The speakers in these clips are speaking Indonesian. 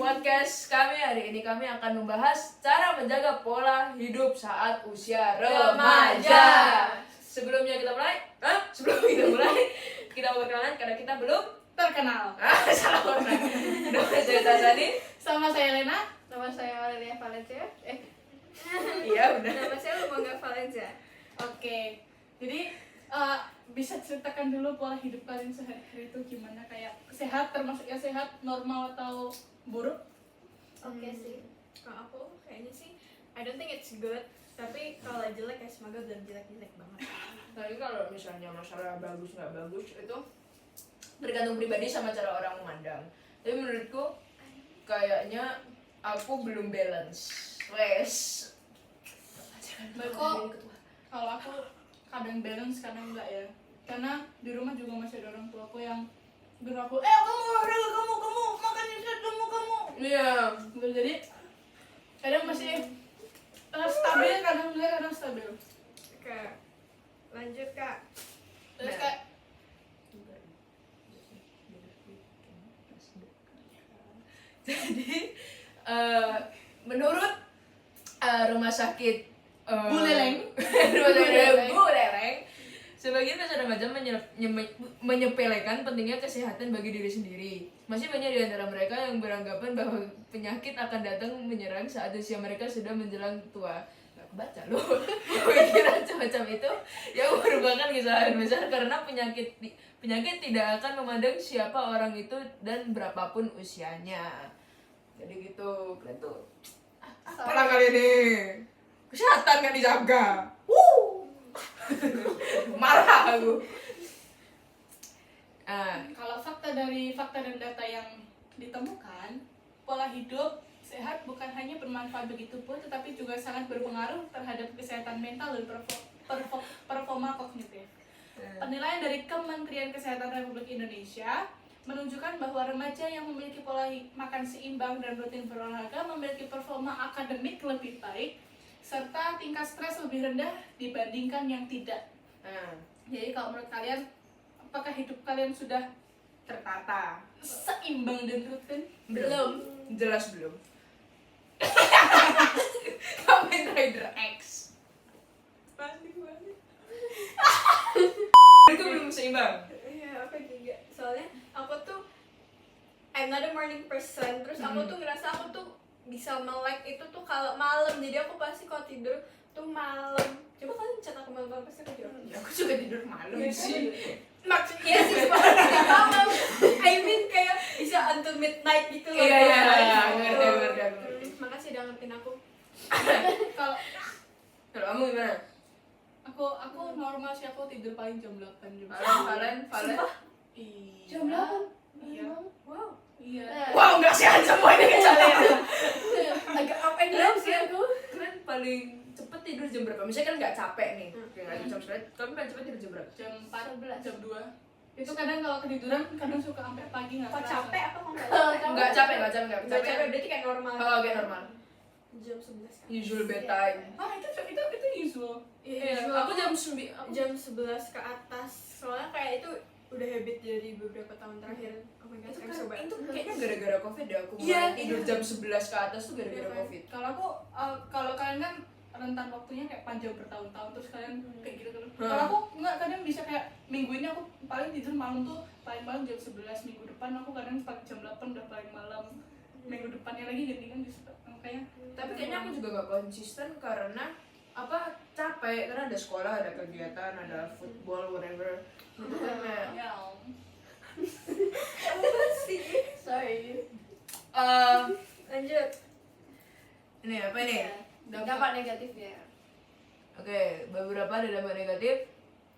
podcast kami hari ini kami akan membahas cara menjaga pola hidup saat usia remaja. Sebelum kita mulai, kita mau perkenalan karena kita belum terkenal. Salah orang. Nama saya Tasani. Sama saya Lena. Nama saya Valeria Valencia. Iya benar. Nama saya Lumangga Valencia. Oke. Jadi bisa ceritakan dulu pola hidup kalian sehari-hari itu gimana, kayak sehat, termasuk ya sehat, normal atau buruk? Oke sih. Kalau aku kayaknya sih I don't think it's good. Tapi kalau jelek ya semoga belum jelek-jelek banget. Tapi kalau misalnya masalah bagus nggak bagus itu tergantung pribadi sama cara orang memandang. Tapi menurutku kayaknya aku belum balance. Kalau aku kadang balance, kadang enggak ya. Karena di rumah juga masih ada orang tuaku yang bilang aku, kamu olahraga, kamu makan sehat, kamu. Iya. Jadi kadang masih stabil, kadang enggak, kadang stabil. Oke. Lanjut Kak. Terus kayak Jadi menurut rumah sakit Buleleng, sebagian besar remaja menyepelekan pentingnya kesehatan bagi diri sendiri. Masih banyak di antara mereka yang beranggapan bahwa penyakit akan datang menyerang saat usia mereka sudah menjelang tua. Gak kebaca loh. Pemikiran semacam itu yang merupakan kesalahan besar karena penyakit tidak akan memandang siapa orang itu dan berapapun usianya. Jadi gitu, kalian tuh apalah kalian nih? Kesehatan kan dijaga. Marah aku. kalau fakta dan data yang ditemukan, pola hidup sehat bukan hanya bermanfaat begitu pun, tetapi juga sangat berpengaruh terhadap kesehatan mental dan performa kognitif. Penilaian dari Kementerian Kesehatan Republik Indonesia menunjukkan bahwa remaja yang memiliki pola makan seimbang dan rutin berolahraga memiliki performa akademik lebih baik serta tingkat stres lebih rendah dibandingkan yang tidak. Jadi kalau menurut kalian, apakah hidup kalian sudah tertata, seimbang dan rutin? Belum. Jelas belum. Kamen Rider X. Paling banget. Itu belum seimbang. Iya, aku juga. Soalnya aku tuh I'm not a morning person. Terus aku tuh ngerasa aku tuh bisa melek itu tuh kalau malam. Jadi aku pasti kalau tidur tuh malam. Coba kalian chat aku malam pasti aku tidur. Aku juga tidur malam sih. Maksudnya sih sebenarnya malam. I mean kayak bisa until midnight gitu loh. Iya, ngerti. Makasih udah ngertiin aku. Kalau Kalau kamu gimana? aku normal sih, aku tidur paling jam 8 jam. Valen. Iya. Jam 8? Iya. Wow. Iya. Wow, nggak sehat semua ini kalian. Agak up and down sih aku. Kalian paling cepet tidur jam berapa? Misalnya kan nggak capek nih, kayak lagi jam 9. Kalian paling cepet tidur jam berapa? Jam 4, jam 2. Itu kadang kalau ketiduran kadang suka sampai pagi nggak Kok kerasa. capek apa kok nggak Nggak capek. Nggak capek berarti kayak normal. Oh, oke, normal. Jam 11 kan. Usual bedtime. Itu usual. Iya, Aku jam 9. jam 11 ke atas. Soalnya kayak itu udah habit dari beberapa tahun terakhir. Oh my god, Itu I'm kan so bad. itu kayaknya gara-gara covid ya, aku Iya, mulai tidur jam 11 ke atas tuh gara-gara Iya, kan? covid. Kalau aku kalau kalian kan rentan waktunya kayak panjang bertahun-tahun, terus kalian kayak gitu kan. Kalau aku enggak, kadang bisa kayak minggu ini aku paling tidur malam tuh paling malam jam 11, minggu depan aku kadang jam 8 udah paling malam. Minggu depannya lagi ganti makanya. Tapi kayaknya aku juga gak konsisten karena capek, karena ada sekolah, ada kegiatan, ada football, whatever. Itu kan kayak Ya. Apa sih? Sorry. Lanjut. ini apa ini? Dampak negatifnya. Oke, beberapa ada dampak negatif.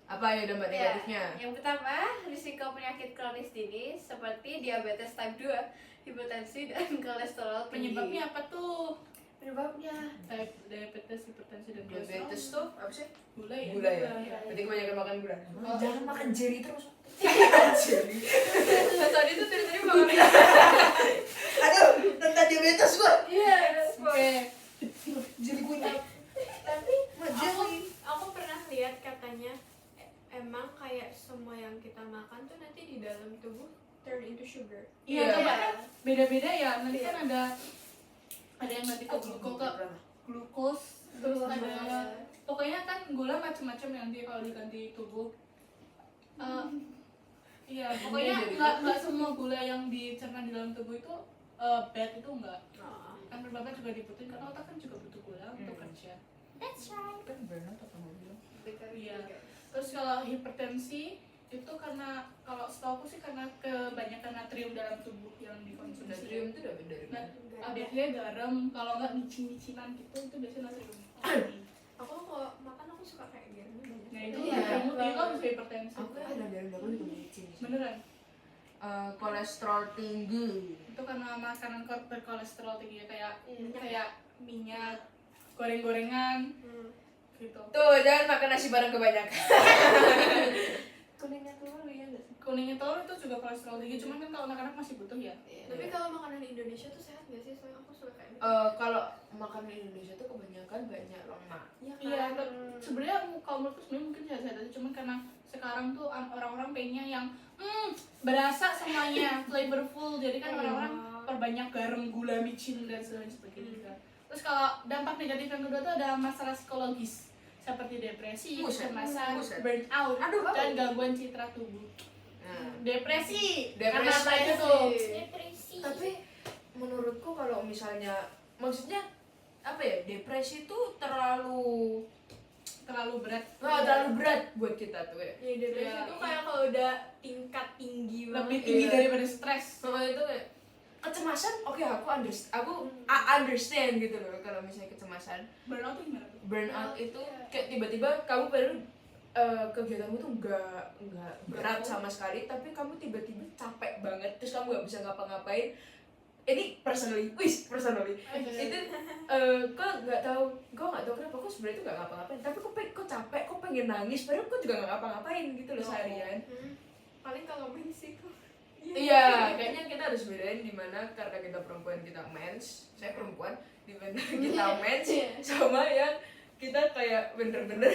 Apa ya dampak negatifnya? Yang pertama, risiko penyakit kronis dini seperti diabetes type 2, hipertensi, dan kolesterol tinggi. Penyebabnya apa tuh? Penyebabnya Diabetes, hipertensi dan Diabetes tuh apa sih? gula ya. Gula ya. Berarti kebanyakan makan gula. Jangan makan jelly terus. Jelly. Tadi tuh dari makan. Aduh, tentang diabetes gua. Iya. Oke. Jelly kunyit. Tapi aku pernah lihat katanya emang kayak semua yang kita makan tuh nanti di dalam tubuh turn into sugar. Iya, Iya. coba kan beda-beda ya. Nanti kan ada yang nanti ke glukos, terus ada pokoknya kan gula macam-macam yang nanti kalau diganti tubuh. Iya, pokoknya nggak semua gula yang dicerna di dalam tubuh itu bad, itu enggak. Kan beberapa juga dibutuhin karena otak kan juga butuh gula untuk kerja. Kan burnout apa mau bilang? Iya. Terus kalau hipertensi itu karena kalau setahu aku sih karena kebanyakan natrium dalam tubuh yang dikonsumsi. Natrium itu dapat dari Nah, mana? biasanya garam, kalau nggak micin-micinan gitu itu biasanya natrium. Aku kalau makan aku suka kayak gitu. Nah itu Iya, kamu itu bisa hipertensi. Aku ada dari aku juga micin. Beneran. Kolesterol tinggi. Itu karena makanan berkolesterol tinggi kayak Minyak. kayak minyak, goreng-gorengan gitu. Tuh, jangan makan nasi bareng kebanyakan. Kuningnya telur ya nggak sih? Kuningnya telur itu juga kolesterol tinggi, cuman kan kalau anak-anak masih butuh ya. Tapi kalau makanan Indonesia tuh sehat nggak sih? Soalnya aku suka kayak Kalau makanan Indonesia tuh kebanyakan banyak lemak. Iya, sebenarnya kalau menurutku sebenarnya mungkin sehat-sehat aja, cuman karena sekarang tuh orang-orang pengennya yang berasa semuanya flavorful, jadi kan orang-orang perbanyak garam, gula, micin dan sebagainya. Terus kalau dampak negatif yang kedua tuh ada masalah psikologis seperti depresi, kecemasan, burnout, dan gangguan citra tubuh. Depresi karena apa itu? depresi. Tapi menurutku kalau misalnya maksudnya apa ya, depresi itu terlalu berat. terlalu berat buat kita tuh ya. Ya depresi Iya, tuh kayak kalau udah tingkat tinggi Lebih banget. tinggi Iya. daripada stres. Sama itu kayak kecemasan, oke aku understand gitu loh kalau misalnya kecemasan. Burnout tuh gimana tuh? Burnout itu kayak tiba-tiba kamu baru kegiatanmu tuh nggak berat sama sekali, tapi kamu tiba-tiba capek banget, terus kamu nggak bisa ngapa-ngapain. Ini personally itu kok nggak tahu kenapa kok sebenarnya itu nggak ngapa-ngapain, tapi kok capek, kok pengen nangis, padahal kok juga nggak ngapa-ngapain gitu loh seharian. Paling kalau mens itu. Iya, kayaknya kita harus bedain di mana karena kita perempuan kita mens, saya perempuan, di mana kita mens sama yang kita kayak bener-bener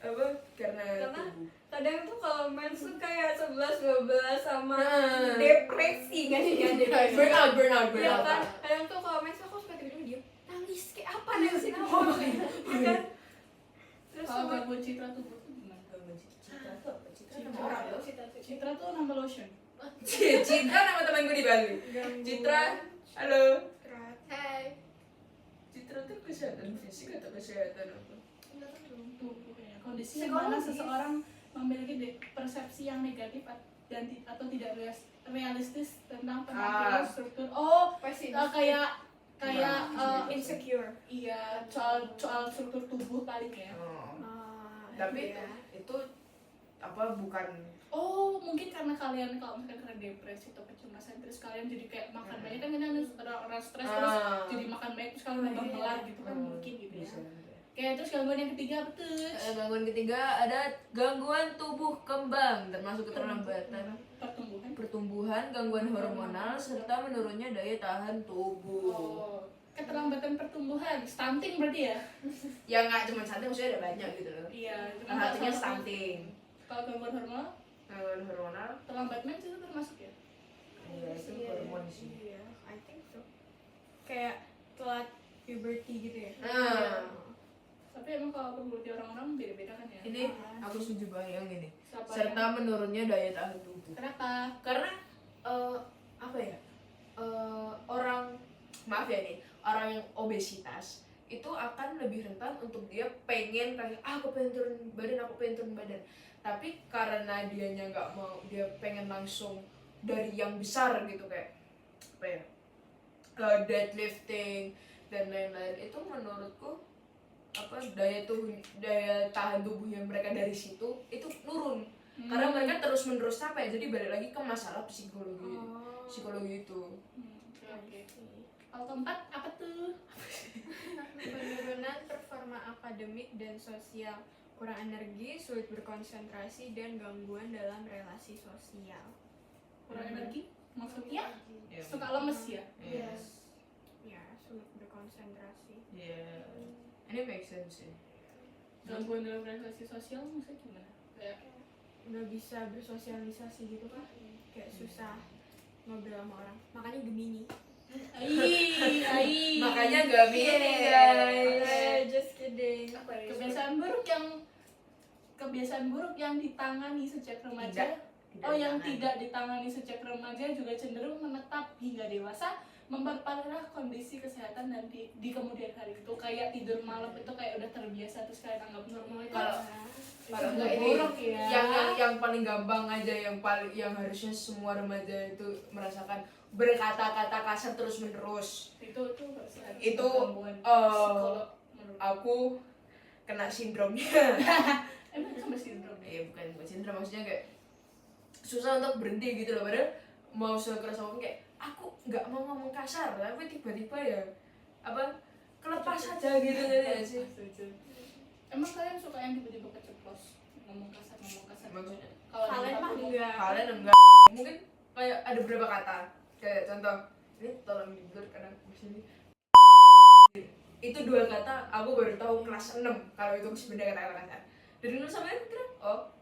apa karena tubuh. Kadang tuh kalau mens tuh kayak 11-12 sama depresi nggak sih kan depresi. Burnout. Iya kan. Kadang tuh kalau mens aku suka tiba-tiba diem nangis kayak apa nangisin apa ya kan. Terus Kalau sama gangguan citra tubuh tuh gimana? Citra tuh apa? Citra nama orang loh. Citra tuh nama lotion. Citra nama temanku di Bali. Citra, halo. Hai. Citra tuh kesehatan fisik atau kesehatan apa? Tubuh kayaknya. Kondisi yang mana seseorang memiliki persepsi yang negatif atau tidak realistis tentang penampilan struktur. Kayak Insecure. iya soal struktur tubuh paling ya. Tapi itu apa bukan Mungkin karena kalian kalau misalkan karena depresi atau kecemasan terus kalian jadi kayak makan banyak kan kadang orang stres terus jadi makan banyak terus kalian nambah melar gitu kan mungkin gitu ya. Oke, terus gangguan yang ketiga apa tuh? Gangguan ketiga ada gangguan tubuh kembang, termasuk keterlambatan pertumbuhan, gangguan hormonal, serta menurunnya daya tahan tubuh. Keterlambatan pertumbuhan, stunting berarti ya? Ya nggak cuma stunting, maksudnya ada banyak gitu loh. Iya, Salah satunya stunting. Kalau gangguan hormonal, Gangguan hormonal, terlambat mens itu termasuk ya? iya itu hormon sih. Iya, I think so. Kayak telat puberty gitu ya. Tapi emang kalau puberty orang-orang beda-beda kan ya? Ini aku setuju banget yang ini. Siapa Serta menurunnya daya tahan tubuh. Kenapa? Karena apa ya? Orang yang obesitas itu akan lebih rentan untuk dia pengen kayak aku pengen turun badan. Tapi karena dianya nggak mau, dia pengen langsung dari yang besar gitu kayak apa ya? Deadlifting dan lain-lain, itu menurutku daya tahan tubuhnya mereka dari situ itu turun karena mereka terus-menerus capek, jadi balik lagi ke masalah psikologi itu. Oke. Kalau keempat apa tuh? Penurunan performa akademik dan sosial, kurang energi, sulit berkonsentrasi, dan gangguan dalam relasi sosial. Kurang energi? Maksudnya? Ya, Suka lemes ya? yes. Ya, sulit berkonsentrasi. Ya, ini make sense sih. Gangguan dalam relasi sosial maksudnya gimana? Kayak nggak bisa bersosialisasi gitu kan, kayak susah ngobrol sama orang, makanya Gemini. Makanya nggak gini guys. Just kidding. Kebiasaan buruk yang ditangani sejak remaja. Yang tidak ditangani sejak remaja juga cenderung menetap hingga dewasa, memperparah kondisi kesehatan dan di kemudian hari. Itu kayak tidur malam itu kayak udah terbiasa terus kalian anggap normal itu. Kalau Itu ini buruk ya. yang paling gampang aja, yang harusnya semua remaja itu merasakan, berkata-kata kasar terus menerus. Itu Itu psikolog menurut aku kena sindromnya. emang sama sindrom ya? Bukan sindrom, maksudnya kayak susah untuk berhenti gitu loh. Padahal mau sekeras apapun kayak aku nggak mau ngomong kasar, tapi tiba-tiba ya kelepas aja gitu ya sih. Emang kalian suka yang tiba-tiba keceplos ngomong kasar? Maksudnya Kalau Kalian mah enggak. kalian enggak, mungkin kayak ada beberapa kata, kayak contoh ini tolong diblur karena sini itu 2 kata aku baru tahu kelas 6 kalau itu sebenarnya kata-kata. Dari dulu sampai kira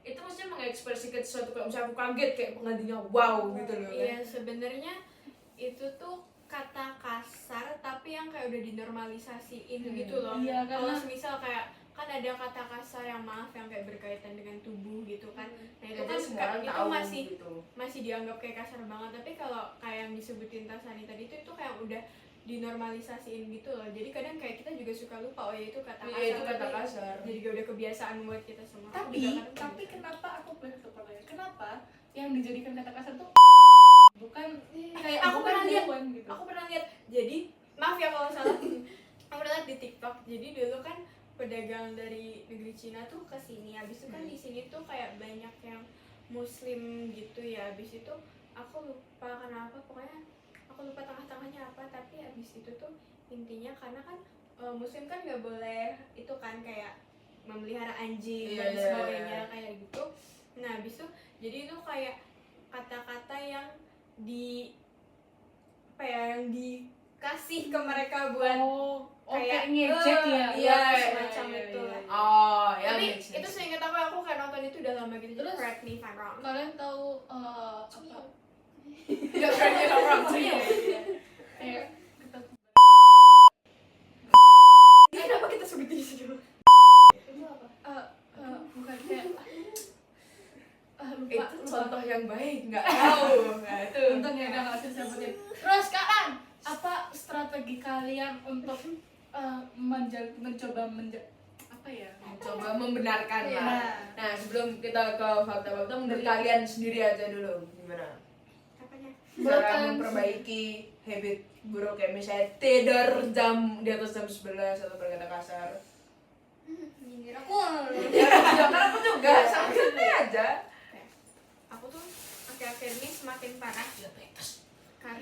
itu maksudnya mengekspresikan sesuatu, kalau misalnya aku kaget kayak penggantinya wow gitu loh. Iya, sebenarnya itu tuh kata kasar tapi yang kayak udah dinormalisasiin gitu loh. Iya, Kalau karena- misal kayak kan ada kata kasar yang maaf yang kayak berkaitan dengan tubuh gitu kan. Nah itu Jadi kan semua orang itu tahu masih gitu. masih dianggap kayak kasar banget, tapi kalau kayak yang disebutin Tasani tadi itu kayak udah dinormalisasiin gitu loh. Jadi kadang kayak kita juga suka lupa oh ya itu kata kasar. Iya, itu kata tapi kasar. jadi udah kebiasaan buat kita semua. Aku Tapi juga kadang tapi gitu. kenapa aku punya satu pertanyaan? Kenapa yang dijadikan kata kasar tuh bukan kayak Aku bukan pernah lihat. hewan gitu? Aku pernah lihat, jadi maaf ya kalau salah. Aku pernah lihat di TikTok. Jadi dulu kan pedagang dari negeri Cina tuh ke sini. Habis itu kan di sini tuh kayak banyak yang muslim gitu ya. Habis itu aku lupa kenapa, pokoknya aku lupa tengah-tengahnya apa, tapi habis itu tuh intinya karena kan muslim kan nggak boleh itu kan kayak memelihara anjing dan Iya. sebagainya kayak gitu. Nah habis itu jadi itu kayak kata-kata yang yang dikasih ke mereka buat kayak ngejek ya. iya Iya, semacam iya, itu iya, lah. iya. Oh ya, Tapi make sense. itu seingat aku kayak nonton itu udah lama gitu. Jadi Terus- correct me if I'm wrong. Kalian tahu apa? Nggak berani orang Iya. Kayak kita Kenapa kita sebut di sini? itu apa? Bukan kayak lupa. itu contoh yang baik, nggak tahu. Nah itu Untung ya udah nggak usah disebutin. Terus sekarang apa strategi kalian untuk mencoba apa ya? coba membenarkan Iya. lah. Nah sebelum kita ke fakta-fakta, menurut kalian sendiri aja dulu gimana Apanya? cara memperbaiki habit buruk, kayak misalnya tidur di atas jam 11 atau berkata kasar. Nyindir aku. Ya karena aku juga santai aja. Aku tuh akhir-akhir ini semakin parah karena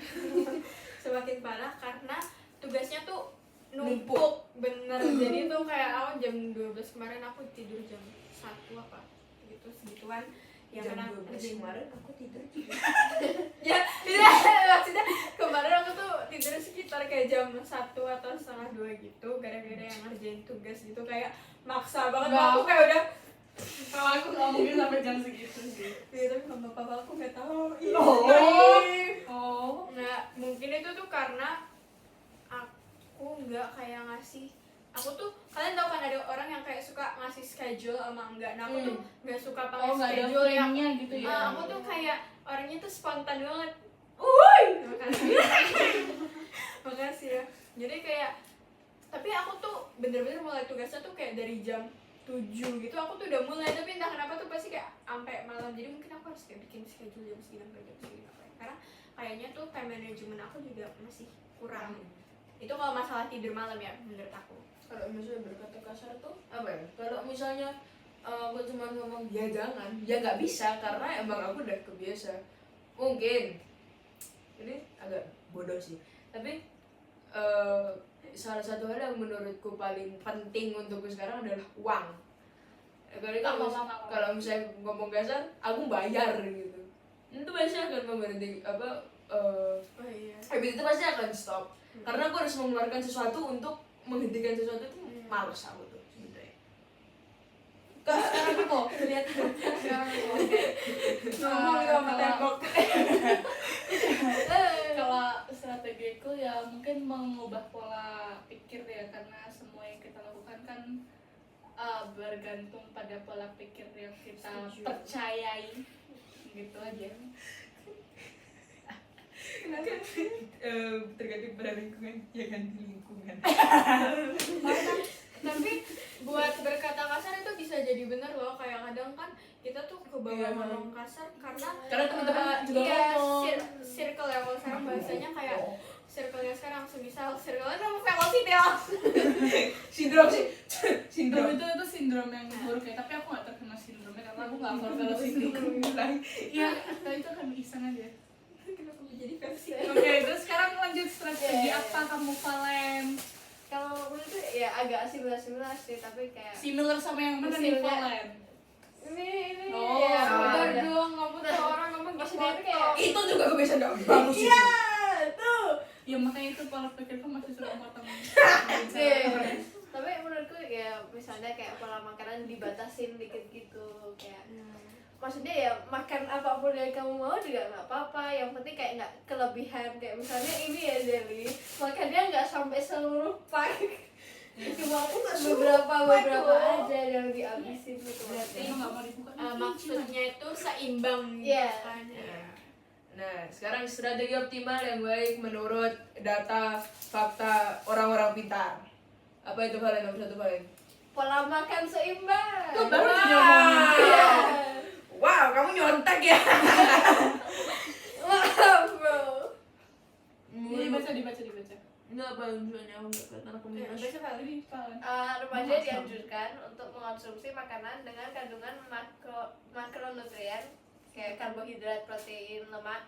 semakin parah karena tugasnya tuh numpuk bener. Jadi tuh kayak aku jam 12 kemarin aku tidur jam 1 apa gitu segituan ya, Jam karena 12 kemarin aku tidur ya tidak, maksudnya kemarin aku tuh tidur sekitar kayak jam 1 atau setengah 2 gitu gara-gara yang ngerjain tugas gitu, kayak maksa banget. Nggak. Aku kayak udah Kalau aku nggak mungkin sampai jam segitu sih. ya, tapi sama papa aku nggak tahu. Oh. Nah mungkin itu tuh karena aku nggak kayak ngasih, aku tuh kalian tahu kan ada orang yang kayak suka ngasih schedule sama enggak. Nah aku tuh nggak suka pakai Nggak ada schedule yang frame-nya gitu ya. aku tuh kayak orangnya tuh spontan banget. Makasih. Makasih ya. Jadi kayak, tapi aku tuh bener-bener mulai tugasnya tuh kayak dari jam 7 gitu aku tuh udah mulai, tapi entah kenapa tuh pasti kayak sampai malam. Jadi mungkin aku harus kayak bikin schedule jam segini sampai jam segini apa ya. Karena kayaknya tuh time management aku juga masih kurang. Itu kalau masalah tidur malam ya menurut aku. Kalau misalnya berkata kasar tuh apa ya? Kalau misalnya aku cuma ngomong ya jangan, ya nggak bisa karena emang aku udah kebiasa. Mungkin ini agak bodoh sih, tapi salah satu hal yang menurutku paling penting untukku sekarang adalah uang. Kalau misalnya ngomong kasar, aku bayar gitu. Itu pasti akan memberhenti Oh iya. habit itu pasti akan stop. Karena aku harus mengeluarkan sesuatu untuk menghentikan sesuatu itu males aku tuh sebenarnya. Sekarang aku lihat sekarang aku ngomong itu sama tembok. kalau strategiku ya mungkin mengubah pola pikir ya, karena semua yang kita lakukan kan bergantung pada pola pikir yang kita Setuju. percayai gitu aja. Tergantung pada lingkungan, ya kan di lingkungan. Tapi buat berkata kasar itu bisa jadi benar loh, kayak kadang kan kita tuh kebawa Iya. ngomong kasar karena Teman-teman juga iya, ngomong. circle ya, kalau sekarang bahasanya kayak circle-nya sekarang semisal circle-nya nama velocity ya. Sindrom sih. Sindrom Sindrom. itu sindrom yang buruk ya, tapi aku nggak terkena sindromnya karena aku nggak hafal kalau sindrom. Iya, tapi itu kan iseng aja. Kenapa jadi versi? Oke, terus sekarang lanjut strategi Iya. apa kamu Valen? Kalau aku itu ya agak similar sih, tapi kayak Similar sama yang mana nih Hasilnya- Valen? ini Oh, ya Sabar udah. dong, kamu tuh orang ngomong Maksudnya itu foto. kayak Itu juga gue bisa dong. Bagus itu. iya tuh. Ya makanya itu pola pikirku masih suka potong. Iya. Tapi menurutku ya misalnya kayak pola makanan dibatasin dikit gitu kayak maksudnya ya makan apapun yang kamu mau juga nggak apa-apa, yang penting kayak nggak kelebihan, kayak misalnya ini ya jelly makannya nggak sampai seluruh pack, cuma beberapa aja yang dihabisin gitu. Berarti Emang nggak mau dibuka? maksudnya itu seimbang Iya. kan ya. Nah, sekarang strategi optimal yang baik menurut data fakta orang-orang pintar. Apa itu Valen? Nomor satu Valen. Pola makan seimbang. Tuh baru aja Wow. ngomongin. Iya. Wow, kamu nyontek ya. Maaf bro. Jadi dibaca. Enggak Bang, soalnya aku enggak kelihatan aku minus. Baca kali ini Valen. Remaja dianjurkan untuk mengonsumsi makanan dengan kandungan makronutrien kayak karbohidrat, protein, lemak,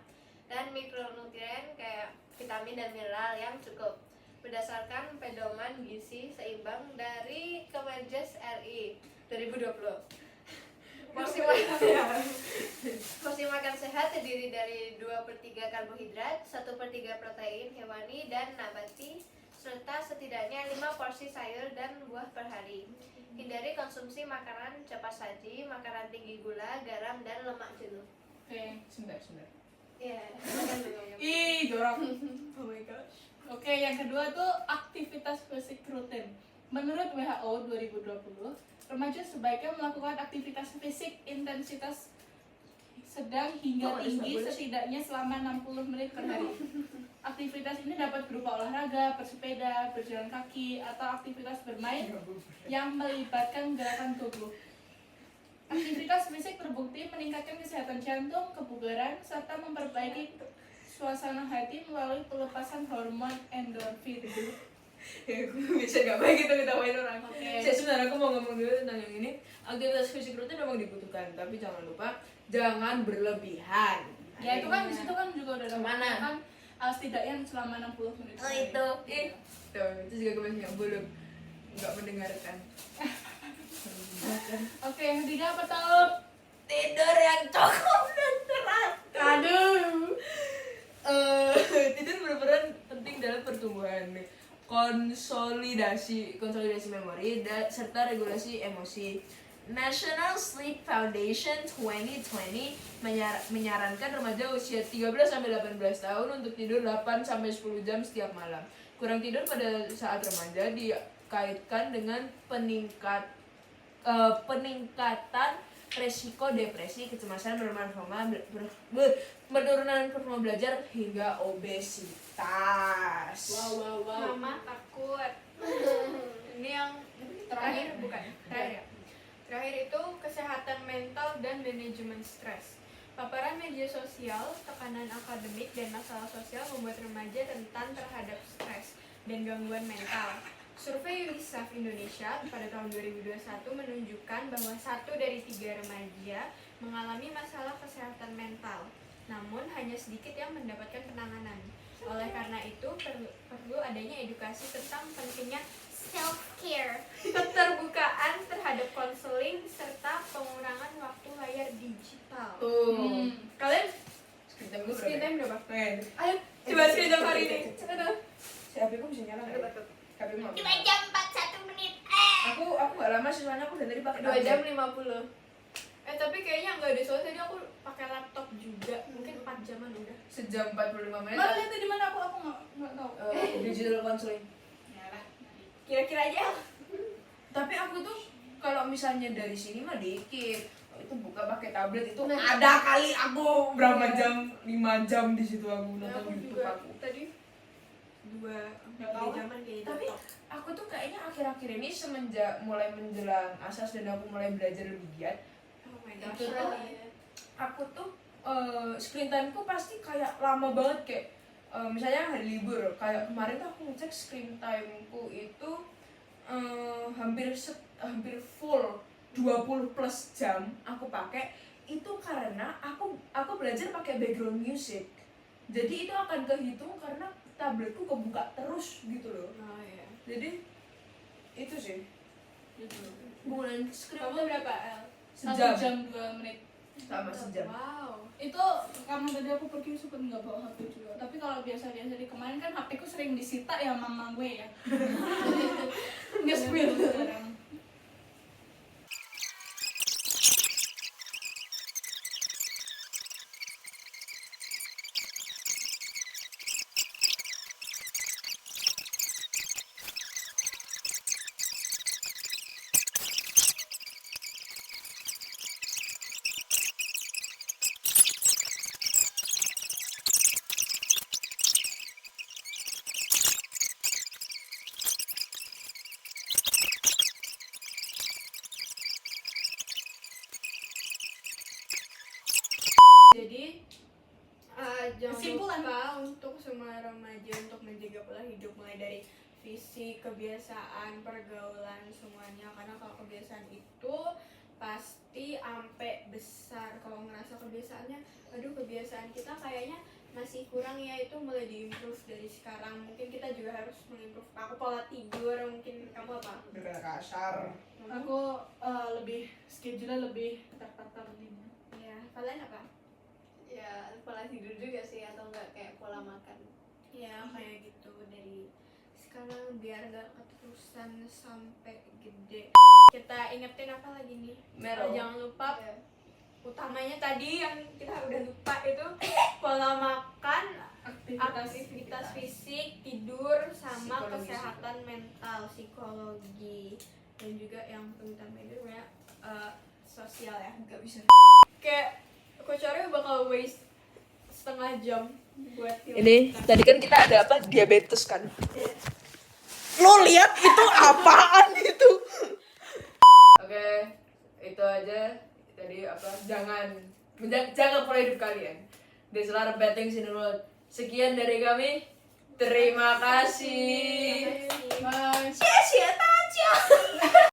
dan mikronutrien kayak vitamin dan mineral yang cukup berdasarkan pedoman gizi seimbang dari Kemenkes RI 2020. Porsi makan sehat terdiri dari 2/3 karbohidrat, 1/3 protein hewani dan nabati, serta setidaknya 5 porsi sayur dan buah per hari. Hindari konsumsi makanan cepat saji, makanan tinggi gula, garam, dan lemak jenuh. Oke. Sebentar. Iya, makan dulu. Ih, jorok. Oh my gosh. Oke, yang kedua tuh aktivitas fisik rutin. Menurut WHO 2020, remaja sebaiknya melakukan aktivitas fisik intensitas sedang hingga Oh, ada tinggi sebelas. setidaknya selama 60 menit per hari. Aktivitas ini dapat berupa olahraga, bersepeda, berjalan kaki, atau aktivitas bermain yang melibatkan gerakan tubuh. Aktivitas fisik terbukti meningkatkan kesehatan jantung, kebugaran, serta memperbaiki suasana hati melalui pelepasan hormon endorfin. Ya, gue bisa gak baik gitu ketawain orang. Oke. Saya sebenarnya aku mau ngomong dulu tentang yang ini. Aktivitas fisik rutin memang dibutuhkan, tapi jangan lupa jangan berlebihan. Ya itu kan di situ kan juga udah ada Kemana? kan setidaknya selama 60 menit. Oh itu, tuh itu juga gue masih belum nggak mendengarkan. Oke, yang ketiga apa tahu? Tidur yang cukup dan teratur. Aduh. Tidur berperan penting dalam pertumbuhan, konsolidasi memori serta regulasi emosi. National Sleep Foundation 2020 menyarankan remaja usia 13-18 tahun untuk tidur 8-10 jam setiap malam. Kurang tidur pada saat remaja dikaitkan dengan peningkatan resiko depresi, kecemasan, penurunan performa belajar hingga obesitas. Wow. Mama takut. Ini yang terakhir bukan? Terakhir ya? Terakhir itu kesehatan mental dan manajemen stres. Paparan media sosial, tekanan akademik, dan masalah sosial membuat remaja rentan terhadap stres dan gangguan mental. Survei UNICEF Indonesia pada tahun 2021 menunjukkan bahwa 1 dari 3 remaja mengalami masalah kesehatan mental, namun hanya sedikit yang mendapatkan penanganan. Oleh karena itu, perlu adanya edukasi tentang pentingnya self-care, keterbukaan terhadap konseling, serta pengurangan waktu layar digital. Tuh. Kalian Screen time gue screen time berapa? Men. Ayo, coba screen time hari ini. Aduh. Si HP gue bisa nyala nggak ya? HP gue nggak bisa. 2 jam 41 menit. Aku nggak lama sih soalnya aku dari tadi pakai 2 jam tablet. 50. Tapi kayaknya nggak ada, soalnya tadi aku pakai laptop juga, mungkin 4 jaman udah. Sejam 45 menit. Malah lihat di mana aku nggak tahu. Digital counseling. Ya lah. Kira-kira aja. Tapi aku tuh kalau misalnya dari sini mah dikit. Itu buka pakai tablet itu Nah. ada kali aku berapa jam, 5 jam di situ aku Nah, nonton aku YouTube juga aku. tadi 2 jaman kayaknya. Tapi aku tuh kayaknya akhir-akhir ini semenjak mulai menjelang asas dan aku mulai belajar lebih giat, oh my itu gosh. tuh aku tuh screen timeku pasti kayak lama banget kayak misalnya hari libur kayak kemarin tuh aku ngecek screen timeku itu hampir full 20 plus jam aku pakai itu karena aku belajar pakai background music. Jadi itu akan kehitung karena tabletku kebuka terus gitu loh. Oh iya. Jadi itu sih Gitu. penggunaan screen Kamu time berapa L? 1 sejam jam 2 menit. sama sejam. Wow. Itu karena tadi aku pergi suka nggak bawa HP juga. Tapi kalau biasa-biasa di kemarin kan HP ku sering disita ya mama gue ya. Nggak spill sekarang. Jadi jangan Kesimpulan. lupa untuk semua remaja untuk menjaga pola hidup mulai dari fisik, kebiasaan, pergaulan semuanya, karena kalau kebiasaan itu pasti sampai besar. Kalau ngerasa kebiasaannya, aduh kebiasaan kita kayaknya masih kurang ya, itu mulai diimprove dari sekarang. Mungkin kita juga harus mengimprove. Aku pola tidur, mungkin kamu apa? Udah kasar. Aku lebih schedule lebih tertata begini. Ya, kalian apa? Ya pola tidur juga sih, atau enggak kayak pola makan. Ya kayak gitu dari sekarang biar nggak keterusan sampai gede. Kita ingetin apa lagi nih? Melo. Jangan lupa Ya. utamanya tadi yang kita udah lupa itu pola makan, aktivitas fisik, tidur, sama Psikologi kesehatan mental, psikologi, dan juga yang penting itu ya sosial ya. Nggak bisa. Kayak Kocore bakal waste setengah jam buat Ini tadi kan kita ada apa, diabetes kan. Lo lihat itu apaan itu? Oke, itu aja tadi apa, jangan jaga pola hidup kalian. There's a lot of bad things in the world. Sekian dari kami. Terima kasih. Bye.